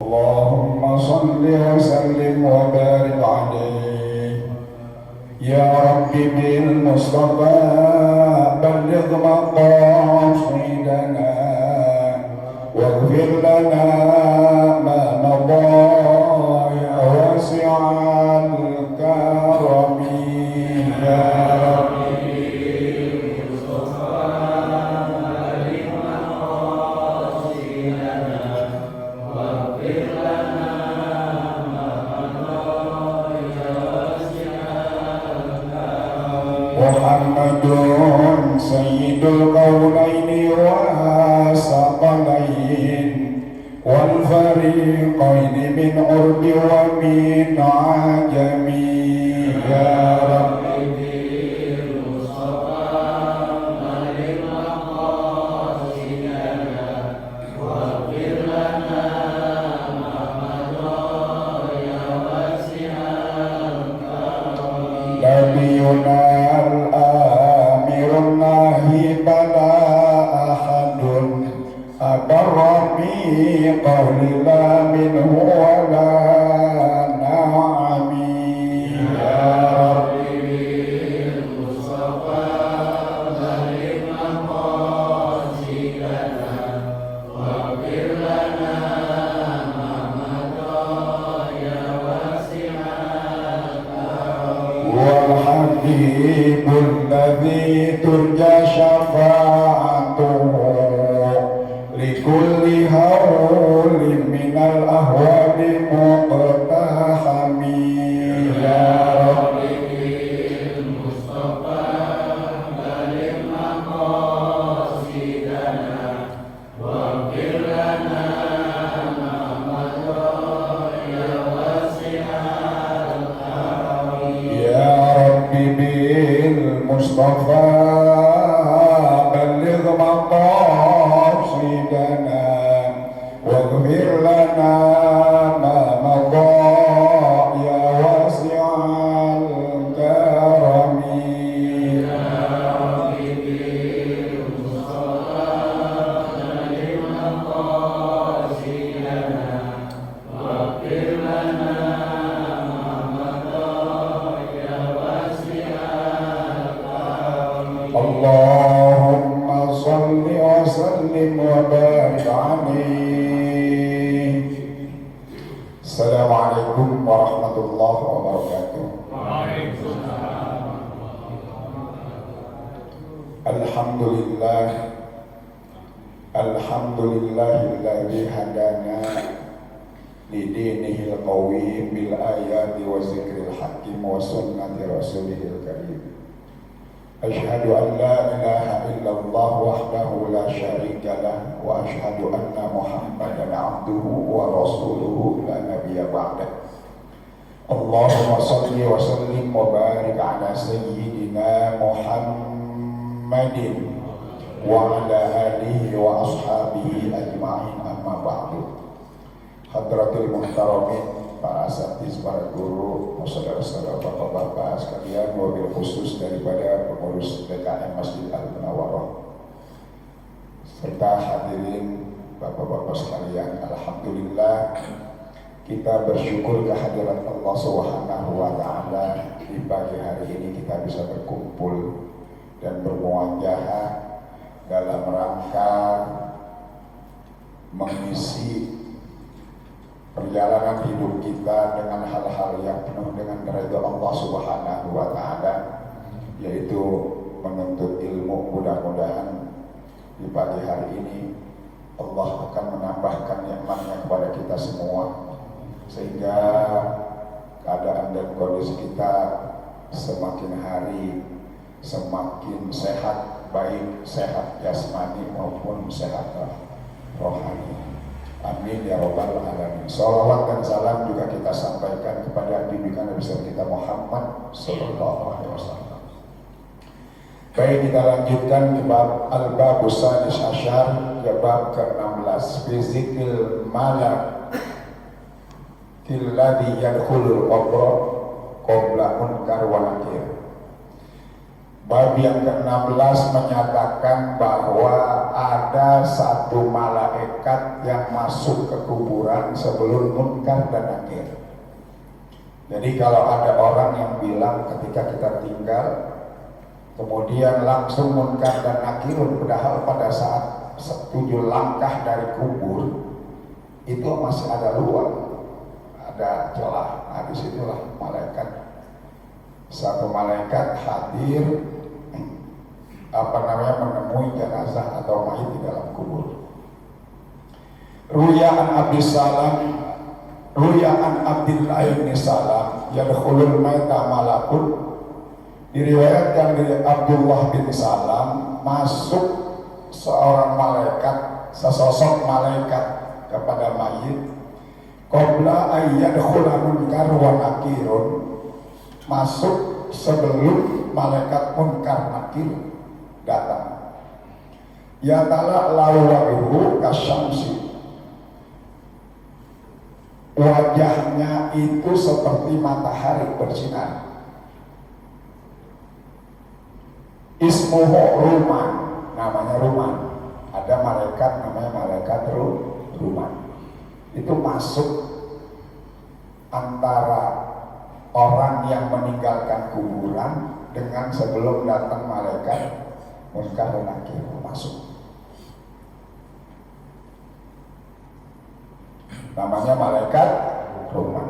اللهم صل وسلم وبارك عليه يا رب بالمصطفى بلغ مقاصدنا واغفر لنا ما مضى يا واسع الكرم يا رب محمد سيد القولين والثقلين والفريقين من عرب ومن عجم يا رب نبينا الآمر الناهي بلا أحد أبر بقول لا منه ولا نعم يا رب بالمصطفى بلغ مقاصدنا واغفر لنا ما مضى يا واسع والحبيب الذي ترجى شفاعته لكل هول من الأهوال مقتحم يا رب بالمصطفى بلغ مقاصدنا واغفر لنا ما مضى يا واسع يا رب بالمصطفى بلغ مقاصدنا واغفر لنا ما مضى يا واسع الكرم يا رب بالمصطفى بلغ مقاصدنا واغفر لنا اللهم صل وسلم وبارك عليه. السلام عليكم ورحمة الله وبركاته. الحمد لله الحمد لله الذي هدانا لدينه القويم بالآيات وذكر الحكيم وسنة رسوله الكريم. أشهد أن لا إله إلا الله وحده لا شريك له وأشهد أن محمدا عبده ورسوله لا نبي بعده. اللهم صل وسلم وبارك على سيدنا محمد وعلى آله وأصحابه أجمعين أما بعد. Hadratul Muhtaramin, para asatidz, para guru, saudara-saudara, bapak-bapak sekalian, wabil khusus daripada pengurus DKM Masjid Al-Munawwarah serta hadirin bapak-bapak sekalian, alhamdulillah kita bersyukur kehadiran Allah Subhanahu wa taala. Di pagi hari ini kita bisa berkumpul dan bermuajahah dalam rangka mengisi perjalanan hidup kita dengan hal-hal yang penuh dengan ridha Allah Subhanahu wa taala, yaitu menuntut ilmu. Mudah-mudahan di pagi hari ini Allah akan menambahkan nikmat-Nya kepada kita semua, sehingga keadaan dan kondisi kita semakin hari semakin sehat, baik sehat jasmani maupun sehat rohani. Amin ya rabbal alamin. Salawat dan salam juga kita sampaikan kepada bimbingan Nabi kita Muhammad sallallahu alaihi wasallam. Baik, kita lanjutkan ke bab al-babus sadis asyar, ya bab ke-16, fizikil malak killadhi yadkhulul qabra qabla munkar wa nakir. Bab yang ke-16 menyatakan bahwa ada satu malaikat yang masuk ke kuburan sebelum Munkar dan Nakir. Jadi kalau ada orang yang bilang ketika kita tinggal kemudian langsung Munkar dan Nakir, padahal pada saat 7 langkah dari kubur itu masih ada ruang, ada celah. Nah disitulah satu malaikat hadir menemui jenazah atau mayit di dalam kubur. Ruya an Abdillah bin Salam yadkhulul maita malakun, diriwayatkan dari Abdullah bin Salam masuk seorang malaikat, sesosok malaikat kepada mayit qabla ayyadkhula Munkar wa Nakirun, masuk sebelum malaikat Munkar Nakir datang. Ya ta'ala lawaruhu kasyamsi, wajahnya itu seperti matahari bersinar. Ismuhu Ruman, namanya Ruman. Ada malaikat namanya malaikat Ruman. Itu masuk antara orang yang meninggalkan kuburan dengan sebelum datang malaikat Munkar dan Nakir masuk. Namanya malaikat Ruman.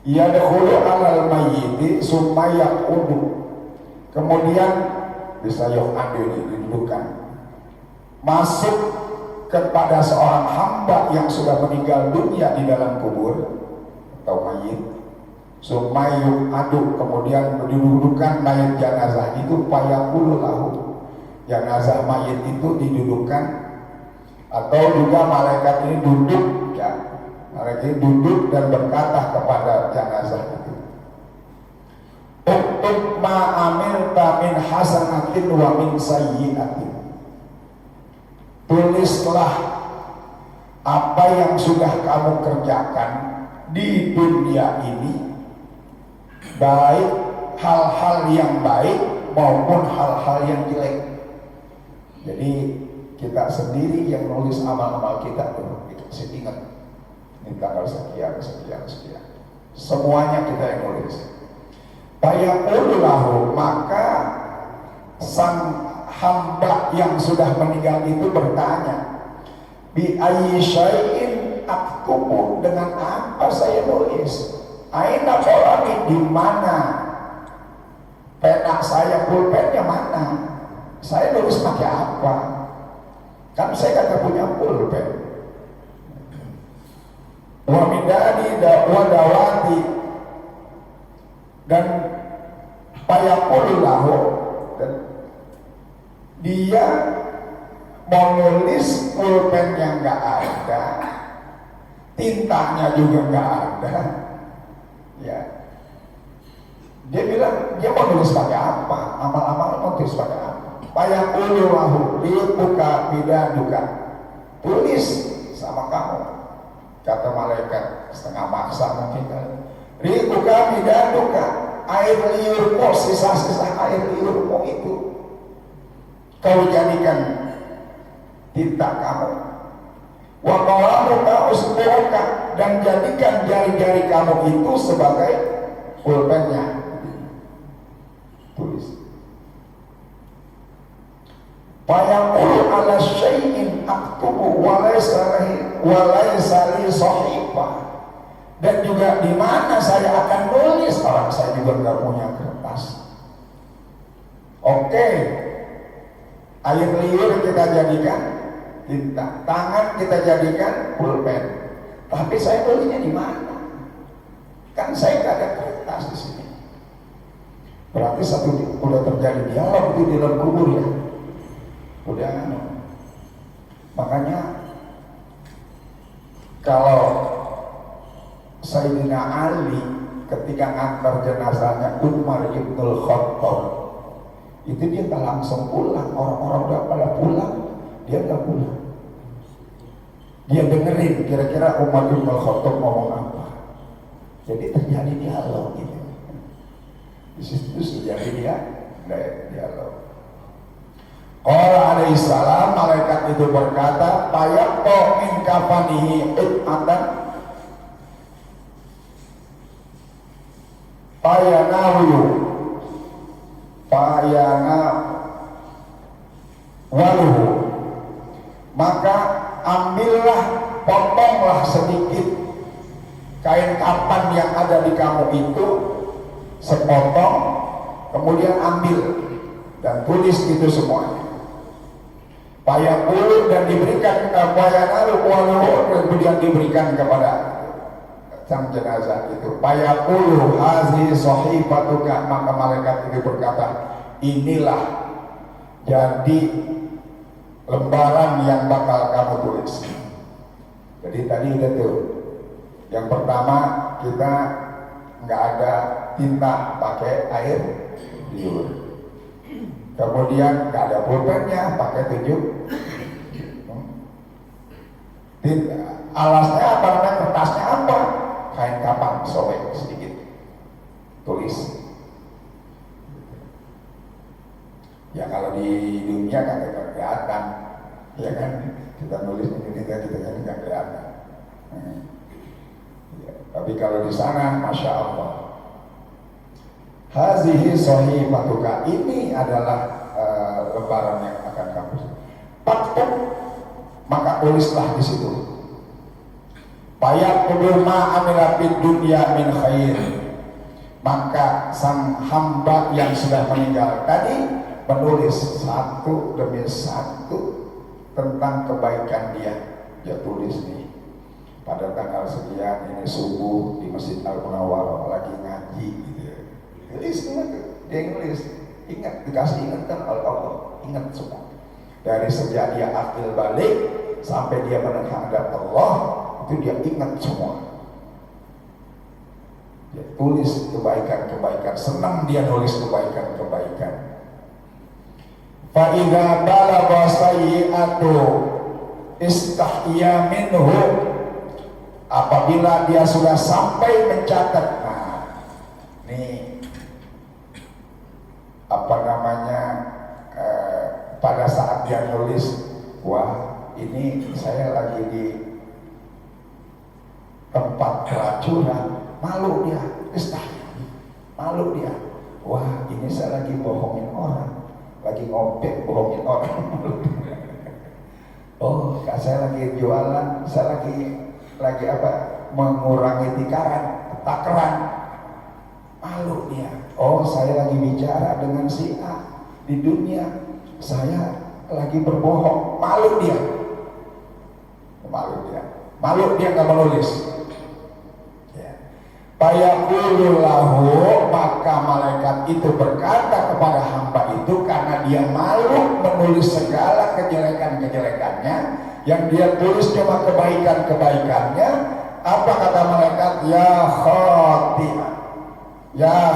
Yadkhulu alal mayyiti summa yaqudu, kemudian bisa didudukan, masuk kepada seorang hamba yang sudah meninggal dunia di dalam kubur atau mayit. Sumayuk aduk, kemudian didudukan mayit jenazah itu, payakulu lahu, jenazah mayit itu didudukan, atau juga malaikat ini duduk, ya, malaikat ini duduk dan berkata kepada jenazah itu, uktub ma amilta min hasanatin wa min sayyi'atin, tulislah apa yang sudah kamu kerjakan di dunia ini, baik hal-hal yang baik maupun hal-hal yang jelek. Jadi kita sendiri yang nulis amal-amal kita tuh, saya ingat ini tanggal sekian, semuanya kita yang nulis. Bayaqullahu, maka sang hamba yang sudah meninggal itu bertanya, bi ayyi syai'in aktubu, dengan apa saya nulis? Aina qalami, di mana pena saya, pulpennya mana? Saya nulis pakai apa? Kan saya kagak punya pulpen. Wa midadi wa dawati, dan payaqullahu, dan dia menulis pulpen yang nggak ada, tintanya juga nggak ada, ya. Dia bilang dia mau nulis pakai apa, amal-amal mau tulis pakai apa. Payaqullahu liuka bidaduka, tulis sama kamu, kata malaikat setengah maksa mungkin kan. Liuka bidaduka, air liurmu, sisa-sisa air liurmu itu kau jadikan tinta kamu. Wa qalamuka usbuka, dan jadikan jari-jari kamu itu sebagai pulpennya. Tulis. Fayaqulu ala syai'in aktubu wa laysa li sahifah, dan juga di mana saya akan nulis, orang saya juga nggak punya kertas. Oke. Air liur kita jadikan tinta, tangan kita jadikan pulpen, tapi saya tulisnya di mana? Kan saya nggak ada kertas di sini. Berarti udah terjadi dialog itu di dalam kubur, ya. Udah. Makanya kalau Sayyidina Ali ketika ngantar jenazahnya Umar ibnul Khattab, itu dia tak langsung pulang. Orang-orang udah pada pulang, dia nggak pulang. Dia dengerin kira-kira Umar ibnul Khattab ngomong apa. Jadi terjadi dialog gitu. Di situ terjadi dialog. Qala alaihi salam, malaikat itu berkata, "Fayaqqa min kafanihi qit'atan fayanawiyu waluhu." Maka ambillah, potonglah sedikit kain kapan yang ada di kamu itu, sepotong, kemudian ambil dan tulis itu semuanya. Payakulu, dan diberikan kemudian diberikan kepada sang jenazah itu. Payakulu hazi sahifatuka, maka malaikat itu berkata, inilah jadi lembaran yang bakal kamu tulis. Jadi tadi udah tuh, yang pertama kita nggak ada tinta, pakai air liur. Kemudian nggak ada pulpennya, pakai tunjuk. Alasnya apa namanya, kertasnya apa? Kain kapan, sobek sedikit, tulis. Ya kalau di dunia kan tidak kelihatan, ya kan? Kita nulis ini kita kan tidak kelihatan. Ya, tapi kalau di sana, masya Allah. Hazihi sahifatuka, ini adalah lembaran yang akan kamu pakai, maka tulislah di situ. Fayaqulu ma amila fid dunya min khair, maka sang hamba yang sudah meninggal tadi menulis satu demi satu tentang kebaikan dia. Dia tulis nih, pada tanggal sekian ini subuh di Masjid Al-Munawwarah lagi ngaji gitu. Tulis dia nulis, ingat, dikasih ingatkan oleh Allah, ingat semua. Dari sejak dia akil balik sampai dia menghadap Allah, itu dia ingat semua. Dia tulis kebaikan-kebaikan, senang dia nulis kebaikan-kebaikan. Fa idza balagha sayyi'atu istahya minhu, apabila dia sudah sampai mencatat, nah nih apa namanya, pada saat dia nulis, wah ini saya lagi di tempat pelacuran, malu dia, malu dia, wah ini saya lagi bohongin orang, lagi ngopek bohongin orang. Oh, saya lagi jualan, saya lagi apa, mengurangi takaran, malu dia. Oh, saya lagi bicara dengan si A di dunia, saya lagi berbohong, malu dia nggak menulis. Fayaqulu lahu, maka malaikat itu berkata kepada hamba itu, karena dia malu menulis segala kejelekan-kejelekannya, yang dia tulis cuma kebaikan-kebaikannya. Apa kata malaikat? Ya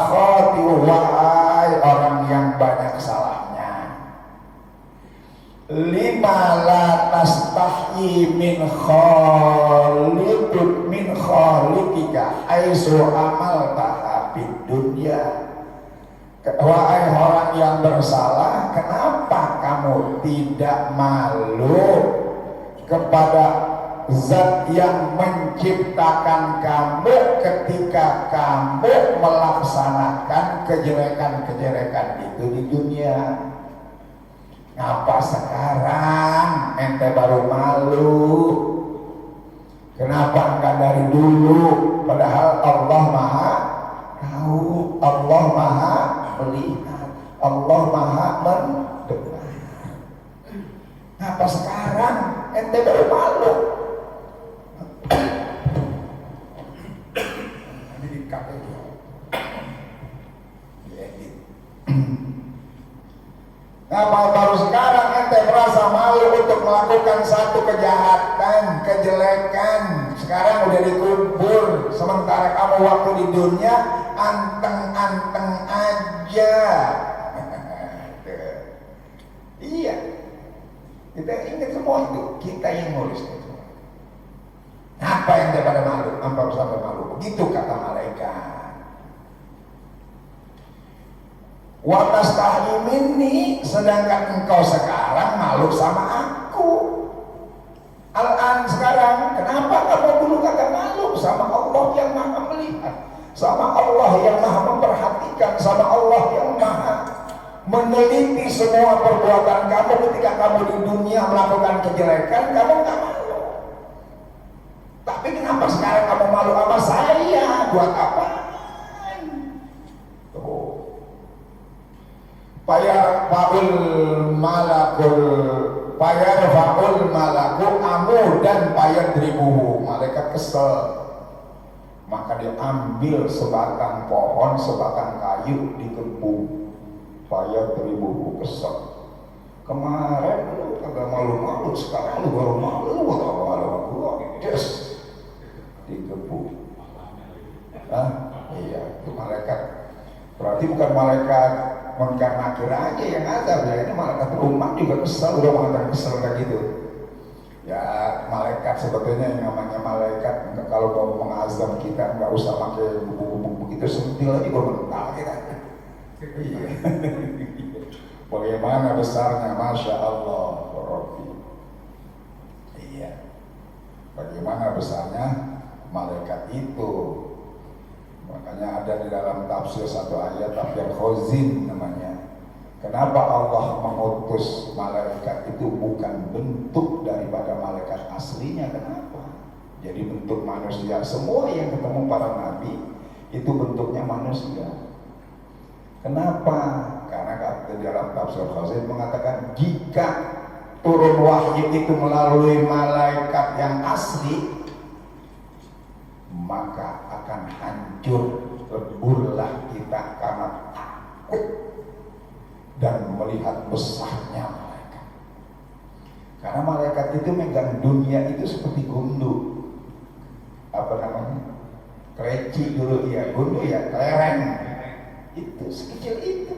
khati'u, wahai orang yang banyak salahnya. Lima la tastahyi min khaliqika aisu amal tahapid dunya. Wahai orang yang bersalah, kenapa kamu tidak malu kepada Zat yang menciptakan kamu ketika kamu melaksanakan kejelekan-kejelekan itu di dunia? Ngapa sekarang ente baru malu? Kenapa enggak dari dulu? Padahal Allah Maha Tahu, Allah Maha Melihat, Allah Maha Mendengar. Ngapa sekarang ente baru malu? Ngapa baru sekarang ente merasa malu untuk melakukan satu kejahatan, kejelekan? Sekarang udah dikubur, sementara kamu waktu di dunia anteng-anteng aja. Iya, kita ingat semua itu, kita yang nulis itu. Apa yang dia pada malu? Apa sampai malu? Begitu kata malaikat. Wa tastahi minni, sedangkan engkau sekarang malu sama aku. Al-an sekarang, kenapa kamu dulu kagak malu sama Allah yang maha melihat, sama Allah yang maha memperhatikan, sama Allah yang maha meneliti semua perbuatan kamu ketika kamu di dunia melakukan kejelekan, kamu gak malu. Tapi kenapa sekarang kamu malu sama saya? Buat apa? Faul malaku amu dan payadribuhu, malaikat kesel, maka dia ambil sebatang pohon, sebatang kayu, dikepung. Payadribuhu, kesel. Kemarin lu kagak malu-malu, sekarang lu baru malu, lu malu gua, yes, dikepung. Iya, itu malaikat. Berarti bukan malaikat Munkar Nakir aja yang azab ya, ini malaikat umat juga kesel, udah mengatakan kesel kayak gitu. Ya malaikat sebetulnya yang namanya malaikat kalau mau mengazab kita nggak usah pakai buku-buku begitu, sentil aja gue mental kita. Iya. Bagaimana besarnya, masya Allah, Rabbi. Iya. Bagaimana besarnya malaikat itu. Makanya ada di dalam tafsir satu ayat, tafsir Khazin namanya. Kenapa Allah mengutus malaikat itu bukan bentuk daripada malaikat aslinya? Kenapa? Jadi bentuk manusia. Semua yang ketemu para nabi itu bentuknya manusia. Kenapa? Karena di dalam tafsir Khazin mengatakan jika turun wahyu itu melalui malaikat yang asli, maka akan hancur leburlah kita karena takut dan melihat besarnya malaikat. Karena malaikat itu megang dunia itu seperti gundu, apa namanya, kreci dulu ya, gundu ya, kelereng, itu sekecil itu,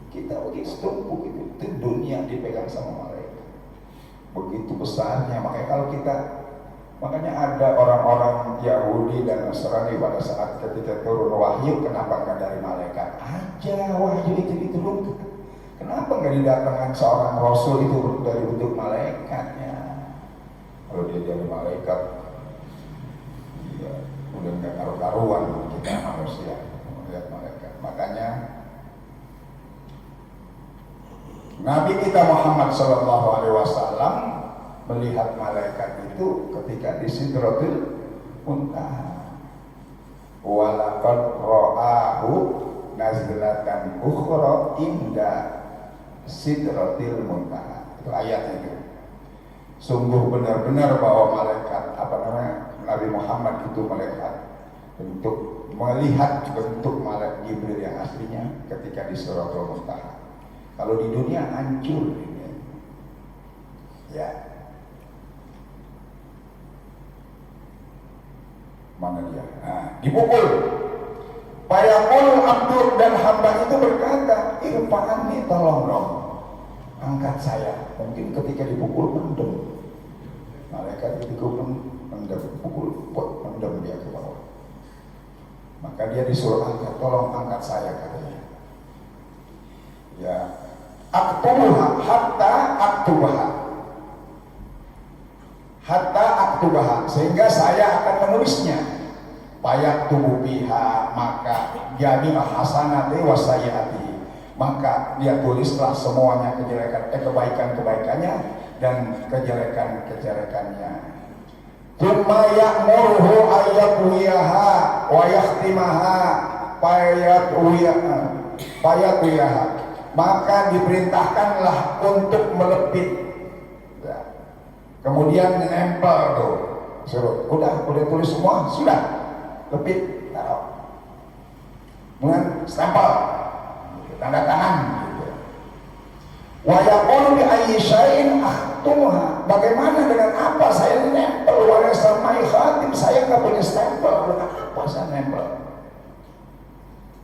kita begitu setumpuk itu dunia dipegang sama malaikat, begitu besarnya. Makanya kalau kita, makanya ada orang-orang Yahudi dan Nasrani pada saat ketika turun wahyu, kenapa nggak dari malaikat aja wahyu itu diturunkan? Kenapa nggak didatangkan seorang rasul itu dari bentuk malaikatnya? Kalau dia dari malaikat, ya udah nggak karu-karuan kita manusia melihat malaikat. Makanya Nabi kita Muhammad SAW melihat malaikat itu ketika di Sidratul Muntaha. Walaqad ra'ahu nazlatan ukhra inda Sidratil Muntaha. Itu ayat itu. Sungguh benar-benar bahwa malaikat, apa namanya, Nabi Muhammad itu melihat bentuk malaikat Jibril yang aslinya ketika di Sidratul Muntaha. Kalau di dunia hancur ini. Ya. Mana dia? Nah, dipukul. Fayaqul abdu, dan hamba itu berkata, irfa'anni, tolong dong, angkat saya. Mungkin ketika dipukul mendem. Malaikat itu mendem, pukul, mendem dia ke bawah. Maka dia disuruh angkat, tolong angkat saya, katanya. Ya, aktubuha hatta aktubaha. Hatta aktubaha, sehingga saya akan menulisnya. Payak tubuh biha, maka jami'ah hasanati wa sayyiati, maka dia tulislah semuanya kebaikan-kebaikannya dan kejelekan-kejelekannya. Tsumma ya'muruhu ayyaqwiyaha wa yakhtimaha payaqwiyaha, maka diperintahkanlah untuk melepit. Kemudian nempel tuh, suruh, udah tulis semua, sudah, lepit, taruh, kemudian stempel, tanda tangan, gitu. Wa yaqulu bi ayyi syai'in akhtumha, bagaimana dengan apa saya nempel? Wa samai khatim, saya nggak punya stempel, dengan apa saya nempel?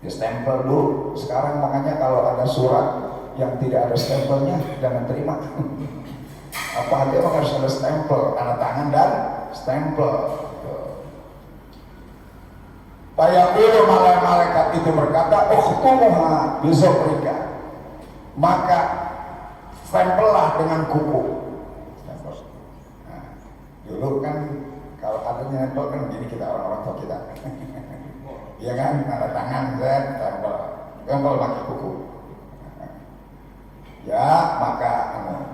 Di stempel dulu. Sekarang makanya kalau ada surat yang tidak ada stempelnya jangan terima. Apa aja harus ada stempel, tanda tangan dan stempel. Fayaqulu malaikat itu berkata, "Ukhtumuha bizobrika." Maka stempellah dengan kuku. Stempel. Nah, dulu kan kalau adanya stempel kan begini kita orang-orang tua kita. Iya kan, tanda tangan, stempel, stempel pakai kuku. Ya, maka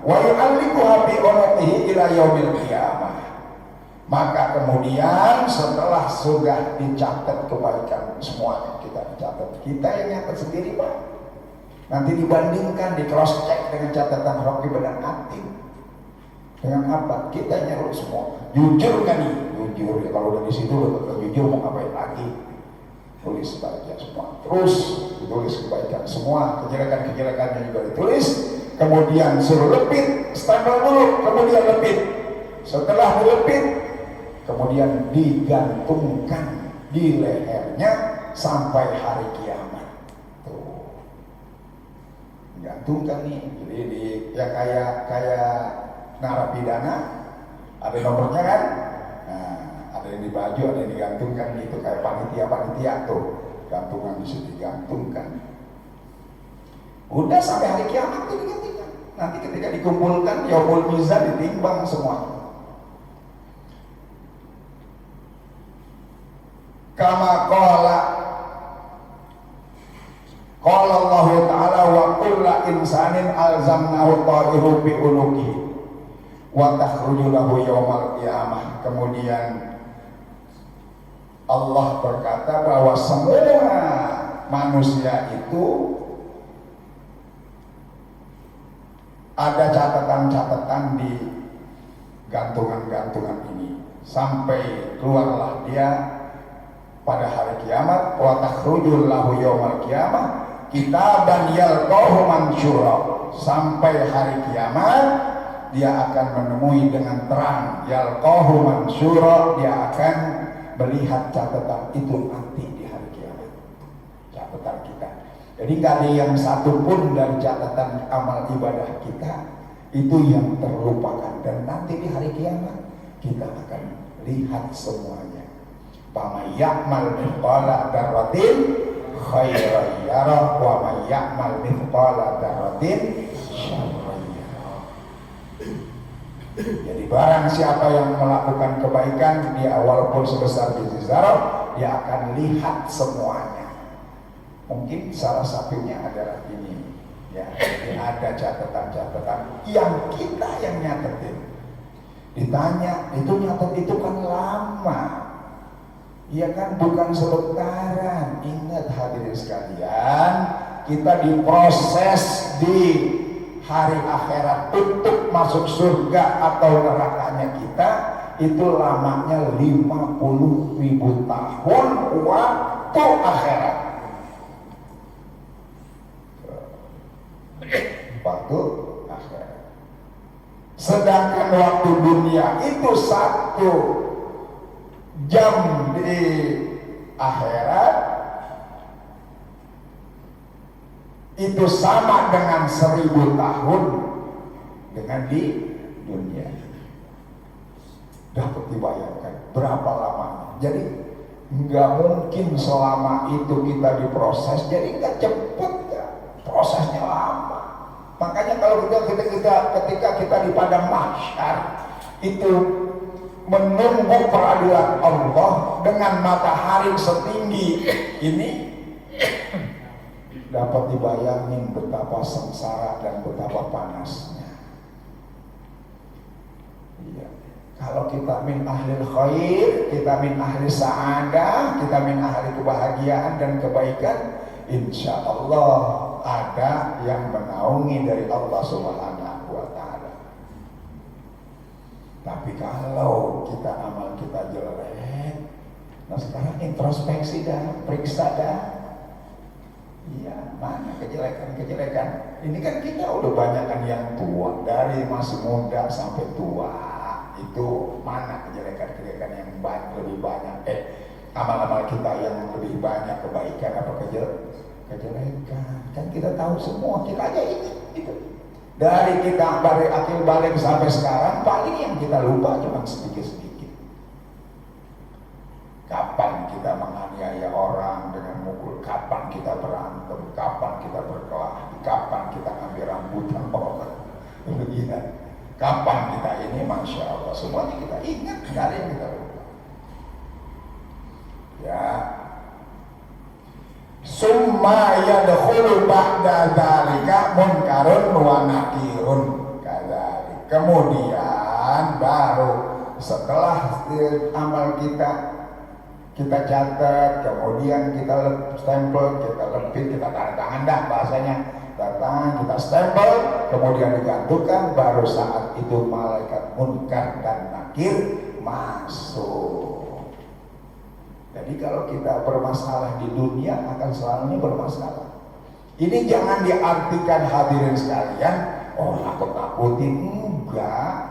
wa yu'alliquha bi unuqihi ila yaumil qiyamah. Maka kemudian setelah sudah dicatat kebaikan semua kita dicatat, kita yang nyatat sendiri Pak. Nanti dibandingkan, di cross check dengan catatan Raqib dan Atid. Dengan apa? Kita nyeruk semua. Jujur kan nih? Jujur ya, kalau udah di situ udah jujur mau ngapain lagi? Tulis kebaikan semua. Terus ditulis kebaikan semua, kejelekan-kejelekannya juga ditulis. Kemudian suruh lepit, stempel dulu, kemudian lepit. Setelah dilepit, kemudian digantungkan di lehernya sampai hari kiamat. Tuh, digantungkan nih. Jadi ya kayak narapidana, ada nomornya kan? Nah, ada yang di baju, ada yang digantungkan gitu, kayak panitia tuh, gantungan di situ digantungkan. Udah sampai hari kiamat tuh digantikan. Nanti ketika dikumpulkan, yaumul mizan ditimbang semua. Kama qala Allah Ta'ala wa kullu insanin alzamnahu ta'iru bi unuqi wa takhruju lahu yaumal qiyamah. Kemudian Allah berkata bahwa semua manusia itu ada catatan-catatan di gantungan-gantungan ini sampai keluarlah dia pada hari kiamat. Wa takhrujul lahu yaumal qiyamah kitaban yalqahu mansyura. Sampai hari kiamat dia akan menemui dengan terang, yalqahu mansyura, dia akan melihat catatan itu nanti di hari kiamat, catatan kita. Jadi nggak ada yang satu pun dari catatan amal ibadah kita itu yang terlupakan, dan nanti di hari kiamat kita akan lihat semuanya. Faman ya'mal mithqala dzarratin khairan yarah wa man ya'mal mithqala dzarratin syarran yarah. Jadi barang siapa yang melakukan kebaikan, dia walaupun sebesar biji zarah, dia akan lihat semuanya. Mungkin salah satunya adalah ini, ya, ini ada catatan-catatan yang kita yang nyatetin. Ditanya, itu nyatet itu kan lama, ya kan, bukan sebentaran. Ingat hadirin sekalian, kita diproses di hari akhirat untuk masuk surga atau nerakanya kita, itu lamanya 50.000 tahun waktu akhirat. Waktu akhirat. Sedangkan waktu dunia itu 1 jam di akhirat itu sama dengan 1000 tahun dengan di dunia. Dapat dibayangkan berapa lamanya. Jadi nggak mungkin selama itu kita diproses, jadi nggak cepet ya. Prosesnya lama. Makanya kalau ketika kita di padang mahsyar itu menunggu peradilan Allah dengan matahari setinggi ini, dapat dibayangin betapa sengsara dan betapa panasnya. Iya. Kalau kita min ahli khair, kita min ahli sa'adah, kita min ahli kebahagiaan dan kebaikan, insya Allah ada yang menaungi dari Allah Subhanahu wa Ta'ala. Tapi kalau kita amal kita jelek, nah sekarang introspeksi dah, periksa dah. Iya, mana kejelekan-kejelekan? Ini kan kita udah banyak kan yang tua, dari masih muda sampai tua. Itu mana kejelekan-kejelekan yang lebih banyak? Amal-amal kita yang lebih banyak kebaikan apa kejelekan? Kan kita tahu semua, kita aja itu. Dari kita dari akil balik sampai sekarang, paling yang kita lupa cuma sedikit-sedikit. Kapan kita menganiaya orang? semuanya kita ingat, nggak ada yang kita lupa. Ya. Summa yadkhulu ba'da dzalika munkarun wa nakirun kadzalik. Kemudian baru setelah amal kita catat, kemudian kita stempel, kita lepit, kita tanda tangan dah bahasanya, datang kita stempel, kemudian digantungkan, baru saat itu malaikat munkar dan nakir masuk. Jadi kalau kita bermasalah di dunia akan selalu bermasalah. Ini jangan diartikan hadirin sekalian, oh nakut-nakutin, enggak.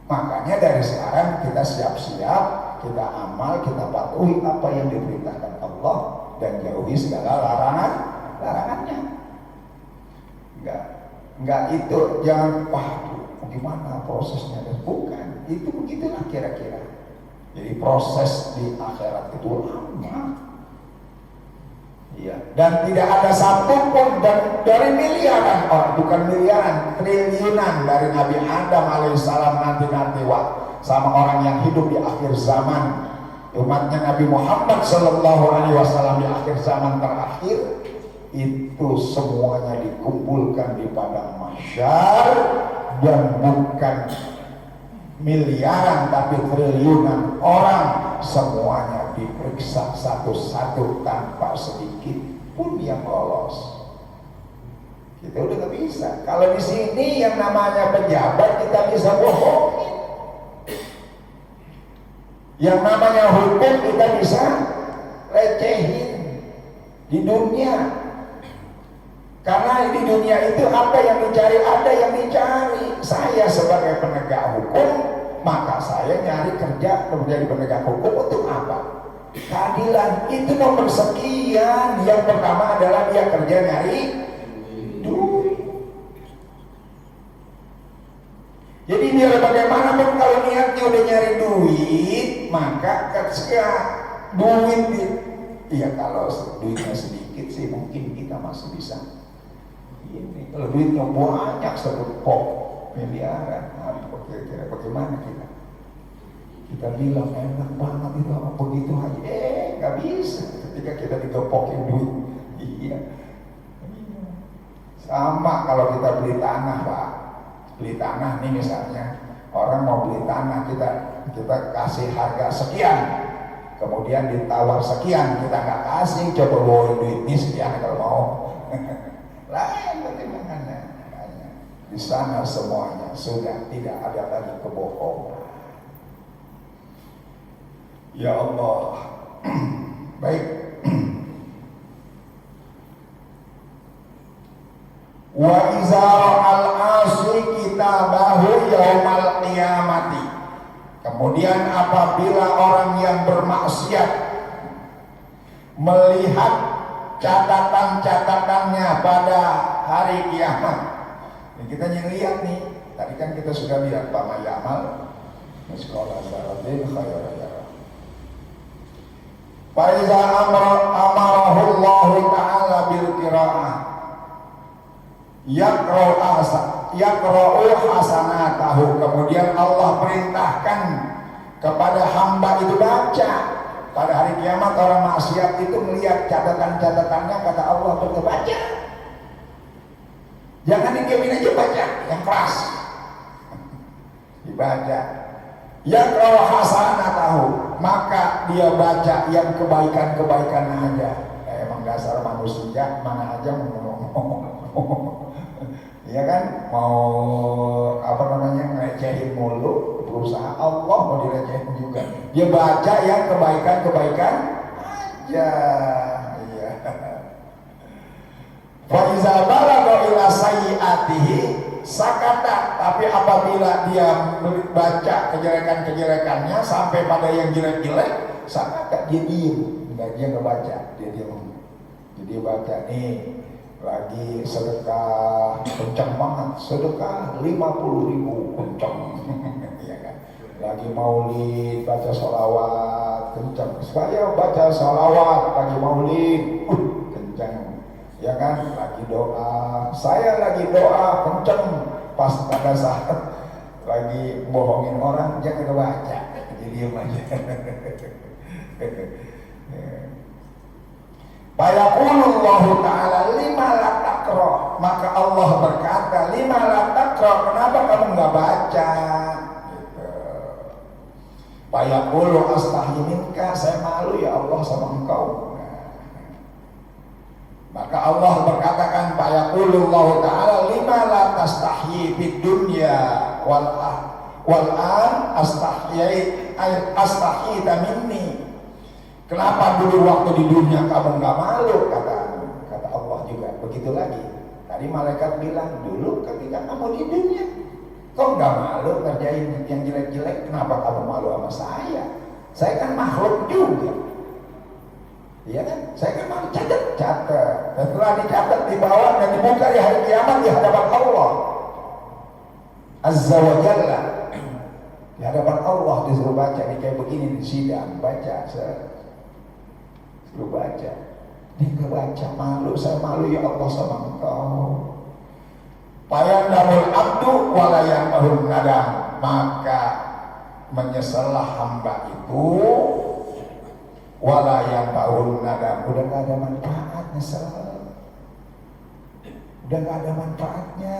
Makanya dari sekarang kita siap-siap, kita amal, kita patuhi apa yang diperintahkan Allah dan jauhi segala larangannya. Enggak itu, jangan gimana prosesnya, dan bukan. Itu begitulah kira-kira. Jadi proses di akhirat itu lama. Iya. Dan tidak ada satupun dari miliaran orang, bukan miliaran, triliunan dari Nabi Adam alaihissalam nanti sama orang yang hidup di akhir zaman, umatnya Nabi Muhammad sallallahu alaihi wasallam di akhir zaman terakhir, itu semuanya dikumpulkan di padang mahsyar, dan bukan miliaran tapi triliunan orang, semuanya diperiksa satu-satu tanpa sedikit pun yang lolos. Kita udah gak bisa. Kalau di sini yang namanya pejabat kita bisa bohongin, yang namanya hukum kita bisa recehin di dunia. Karena di dunia itu apa yang dicari, ada yang dicari. Saya sebagai penegak hukum, maka saya nyari kerja menjadi penegak hukum untuk apa? Keadilan. Itu nomor sekian. Yang pertama adalah dia kerja nyari duit. Jadi biar bagaimanapun kalau niatnya udah nyari duit, maka ketika duit ya kalau duitnya sedikit sih mungkin kita masih bisa. Ini kalau duitnya banyak sepuluh miliaran, kira-kira bagaimana kita bilang enak banget itu apa begitu aja, nggak bisa ketika kita digepokin duit. Iya. Sama kalau kita beli tanah, Pak, beli tanah nih misalnya, orang mau beli tanah, kita kasih harga sekian, kemudian ditawar sekian, kita nggak kasih, coba bawa duit ini sekian kalau mau. Lain pertimbangannya. Di sana semuanya sudah tidak ada lagi kebohongan. Ya Allah. Baik. Wa iza al-asi kitabahu yaumal qiyamati. Kemudian apabila orang yang bermaksiat melihat catatan-catatannya pada hari kiamat. Ini kita lihat nih, tadi kan kita sudah lihat Pak Mayamal sekolah Zaratin Khairaya. Faiza amarahu Allah Ta'ala bil qiraah yaqra'u hasanatahu. Kemudian Allah perintahkan kepada hamba itu baca. Pada hari kiamat orang maksiat itu melihat catatan-catatannya, kata Allah, baca. Jangan didiamin aja, baca yang keras. Dibaca. Yang kalau hasanah tahu, maka dia baca yang kebaikan-kebaikan aja. Emang dasar manusia mana aja ngomong. Iya kan? Mau ngelecehin mulu, berusaha Allah mau dilecehin juga. Dia baca yang kebaikan-kebaikan aja. Iya. Fa iza balagha ila sayyi'atihi sakata. Tapi apabila dia baca kejelekan-kejelekannya sampai pada yang jelek-jelek, sakata, dia diem. Dia nggak baca, dia diem. Jadi baca nih, lagi sedekah kencang banget, sedekah 50.000 kencang. Ya kan? Lagi maulid, baca sholawat kencang. Saya baca sholawat lagi maulid, kencang. Ya kan? Lagi doa, saya lagi doa kencang. Pas pada saat lagi bohongin orang, jangan baca, jadi diam aja. Fayaqulullahu ta'ala lima la taqra, maka Allah berkata lima la taqra, kenapa kamu nggak baca? Gitu. Fayaqulu astahi minka, saya malu ya Allah sama engkau. Maka Allah berkatakan fayaqulullahu ta'ala lima la tastahyi fid dunya wal an astahyi minni. Kenapa dulu waktu di dunia kamu nggak malu? Kata Allah juga begitu lagi. Tadi malaikat bilang dulu ketika kamu di dunia kok nggak malu ngerjain yang jelek-jelek, kenapa kamu malu sama saya? Saya kan makhluk juga. Iya kan? Saya kan malu catat. Dan setelah dicatat dibawa dan dibuka di hari kiamat di hadapan Allah Azza wa Jalla. Di hadapan Allah disuruh baca, ini kayak begini di sidang baca. Suruh baca, dia nggak baca, malu, saya malu ya Allah sama engkau. Fayandamul abdu walayandahul nadam, maka menyesallah hamba itu walayandahul nadam, udah nggak ada manfaat nyesel, udah nggak ada manfaatnya.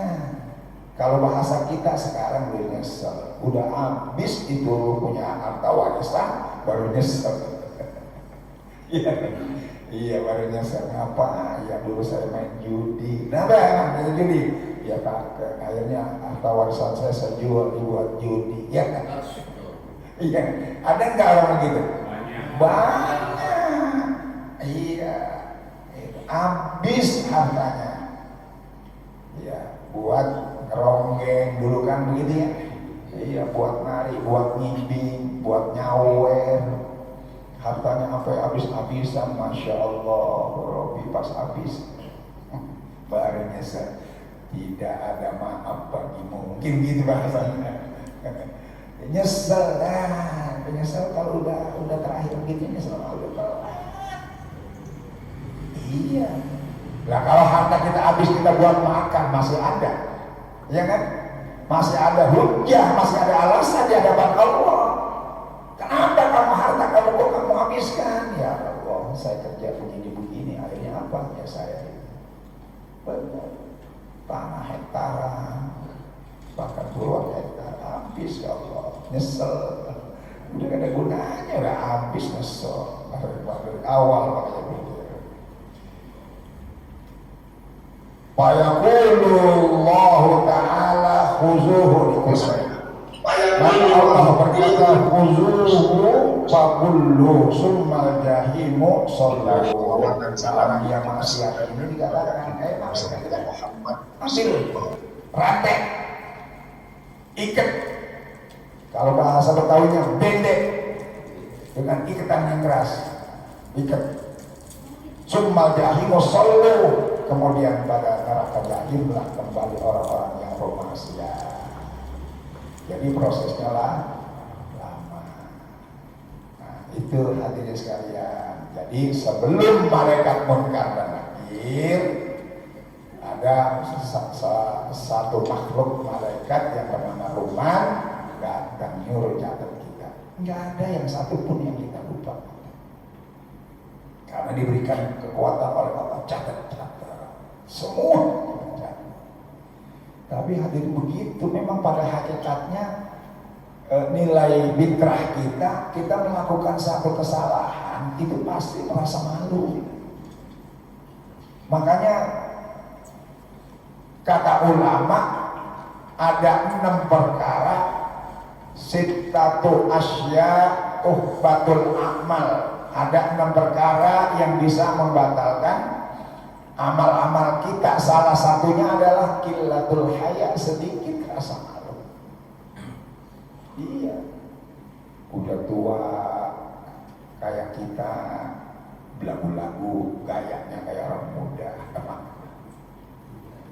Kalau bahasa kita sekarang udah nyesel, udah habis itu punya harta warisan baru nyesel. Iya baru nyesel, ngapa ya dulu saya main judi, nah main judi ya Pak, akhirnya harta warisan saya jual dibuat judi, ya kan? Iya, ada nggak orang gitu? Banyak. Iya, habis hartanya ya buat ngeronggeng dulu kan begitu ya. Iya, buat nari, buat ngimbing, buat nyawer. Hartanya sampai habis-habisan, Masya Allah, Robi pas habis baru nyesel, tidak ada maaf bagimu, mungkin gitu bahasanya. Nyesel, penyesal kalau udah terakhir gitu nyesel, udah telat. Iya. Nah kalau harta kita habis kita buat makan masih ada, ya kan? Masih ada hujah, masih ada alasan di hadapan Allah. Kenapa kamu harta kamu kok kamu habiskan? Ya Allah, saya kerja begini, akhirnya apa? Ya saya benar tanah hektaran, bahkan puluhan hektar habis ya Allah, nyesel. Udah gak ada gunanya, udah habis nyesel. Dari awal makanya begitu. Fayaqulullahu ta'ala khuzuhu likusai. Maka Allah berkata khuzuhu faqullu summal jahimu sallallahu. Orang yang maksiat ini dikatakan ambil rantai ikat, kalau bahasa Betawinya bendek dengan ikatan yang keras, ikat summal jahimu sallallahu, kemudian pada neraka jahimlah kembali orang-orang yang bermaksiat. Jadi prosesnya lama. Nah, itu hadirin sekalian. Jadi sebelum malaikat munkar dan nakir, ada satu makhluk malaikat yang bernama Ruman datang nyuruh catat kita. Nggak ada yang satupun yang kita lupa. Karena diberikan kekuatan oleh Allah, catat. Semua kita catat. Tapi hadirin begitu, memang pada hakikatnya nilai fitrah kita melakukan satu kesalahan itu pasti merasa malu. Makanya kata ulama ada 6 perkara sittatu asya tuhbatul amal, ada 6 perkara yang bisa membatalkan amal-amal kita. Salah satunya adalah qillatul haya, sedikit rasa malu. Iya, udah tua kayak kita, belagu-lagu gayanya kayak orang muda.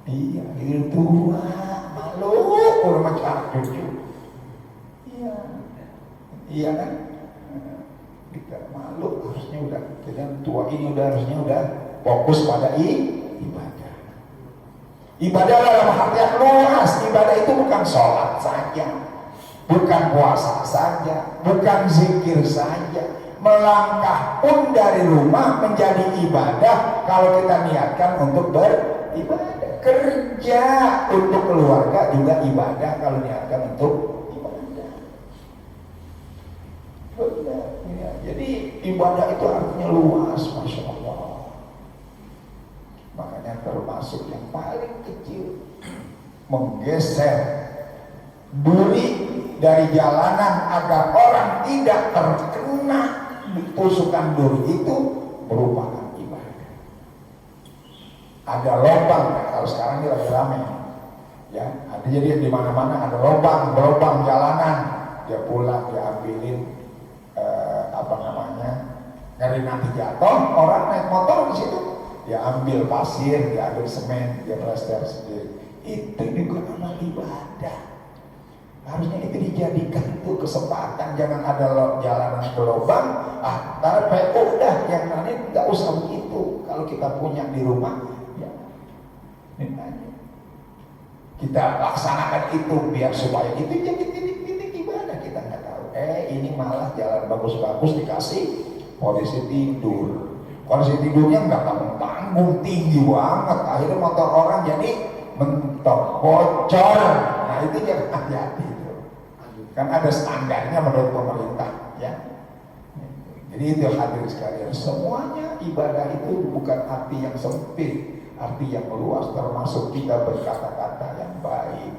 Iya, itu tua malu udah macam cucu. Iya, iya kan? Kita malu, harusnya udah kita tua ini harusnya udah fokus pada ibadah. Ibadah dalam artian luas. Ibadah itu bukan sholat saja, bukan puasa saja, bukan zikir saja. Melangkah pun dari rumah menjadi ibadah kalau kita niatkan untuk beribadah. Kerja untuk keluarga juga ibadah kalau niatkan untuk ibadah. Benar, ya. Jadi ibadah itu artinya luas, Masya Allah. Makanya termasuk yang paling kecil, menggeser duri dari jalanan agar orang tidak terkena tusukan duri itu merupakan ibadah. Ada lubang, kalau sekarang ini lagi ramai, ya. Jadi di mana-mana ada lubang jalanan, dia pulang, dia ambilin ngeri nanti jatuh, orang naik motor di situ, dia ambil pasir, dia ambil semen, dia plester sendiri. Itu juga amal ibadah. Harusnya itu dijadikan itu kesempatan, jangan ada jalanan ke lubang, tapi udah yang lain nggak usah begitu. Kalau kita punya di rumah, ya kita laksanakan itu biar supaya itu jadi titik-titik ibadah. Kita nggak tahu, ini malah jalan bagus-bagus dikasih polisi tidur. Polisi tidurnya nggak tanggung tinggi banget, akhirnya motor orang jadi mentok bocor. Nah itu jangan hati-hati. Kan ada standarnya menurut pemerintah, ya. Jadi itu hadirin sekalian, semuanya ibadah itu bukan arti yang sempit, arti yang luas, termasuk kita berkata-kata yang baik,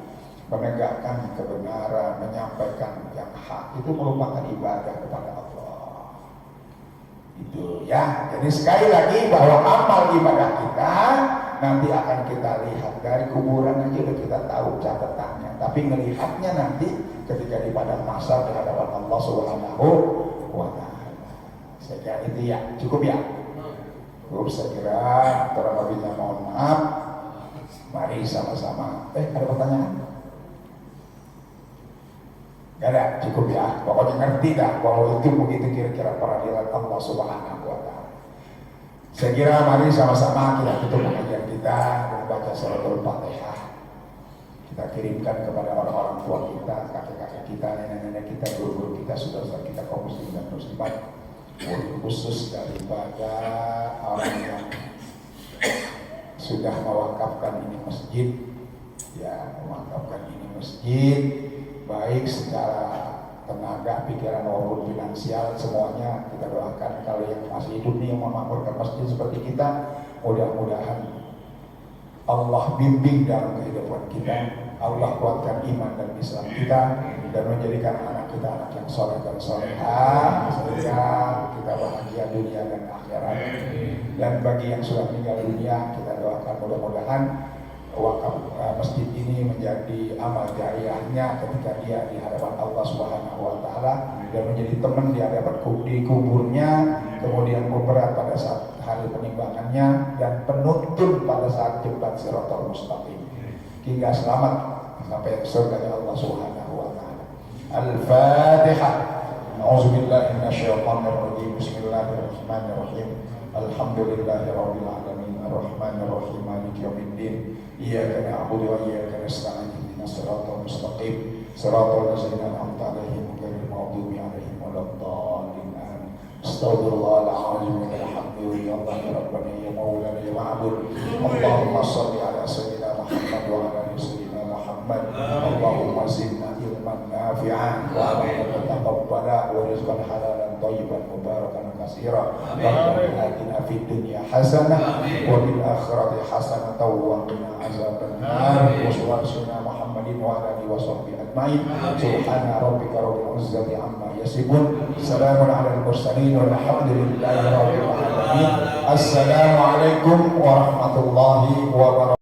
menegakkan kebenaran, menyampaikan yang hak, itu merupakan ibadah kepada Allah. Itu ya. Jadi sekali lagi bahwa amal ibadah kita nanti akan kita lihat dari kuburan aja udah kita tahu catatannya, tapi melihatnya nanti ketika di padang mahsyar di hadapan Allah Subhanahu wa Ta'ala. Saya kira itu ya, cukup ya. Cukup, saya kira kurang lebihnya mohon maaf. Mari sama-sama. Ada pertanyaan? Gak ada, cukup ya. Pokoknya ngerti dah bahwa itu begitu kira-kira peradilan Allah Subhanahu wa Ta'ala. Saya kira mari sama-sama kita tutup pengajian kita dengan baca suratul Fatihah. Kita kirimkan kepada orang-orang tua kita, kakek-kakek kita, nenek-nenek kita, guru-guru kita, saudara-saudara kita kaum muslimin dan muslimat, khusus daripada orang yang sudah mewakafkan ini masjid, ya, mewakafkan ini masjid, baik secara tenaga, pikiran maupun finansial, semuanya kita doakan. Kalau yang masih hidup nih yang memakmurkan masjid seperti kita, mudah-mudahan Allah bimbing dalam kehidupan kita, Allah kuatkan iman dan Islam kita, dan menjadikan anak kita anak yang soleh dan soleha, sehingga kita bahagia dunia dan akhirat. Dan bagi yang sudah meninggal dunia, kita doakan mudah-mudahan wakaf masjid ini menjadi amal jariahnya ketika dia di hadapan Allah Subhanahu wa Ta'ala, dan menjadi teman di hadapan di kuburnya, kemudian pemberat pada saat hari penimbangannya, dan penuntun pada saat jembatan Shiratal Mustaqim, hingga selamat sampai surga Allah Subhanahu wa Ta'ala. Al-Fatihah. A'udzubillahi minasyaitonir rajim. Bismillahirrahmanirrahim. Alhamdulillahirabbil alamin. Arrahmanir rahim. Maliki yaumiddin. Iyyaka na'budu wa iyyaka nasta'in. Ihdinas siratal mustaqim. Siratal ladzina an'amta 'alaihim ghairil maghdubi 'alaihim waladdallin. Astaghfirullahaladzim wa bihamdihi. Allahumma rabbana ya maulana ya ma'bud. Allahumma shalli ala sayyidina Muhammad wa ala ali sayyidina Muhammad. Allahumma zidna ilman nafi'an wa taqabbala wa rizqan halalan thayyiban mubarakan katsira. Rabbana atina fid dunya hasanah wa fil akhirati hasanah wa qina azabannar. Wa sallallahu Muhammadin wa ala alihi wa sahbihi ajmain. Subhana rabbika rabbil izzati amma yasifun. Salamun alal mursalin walhamdulillahi rabbil alamin. Assalamualaikum warahmatullahi wabarakatuh.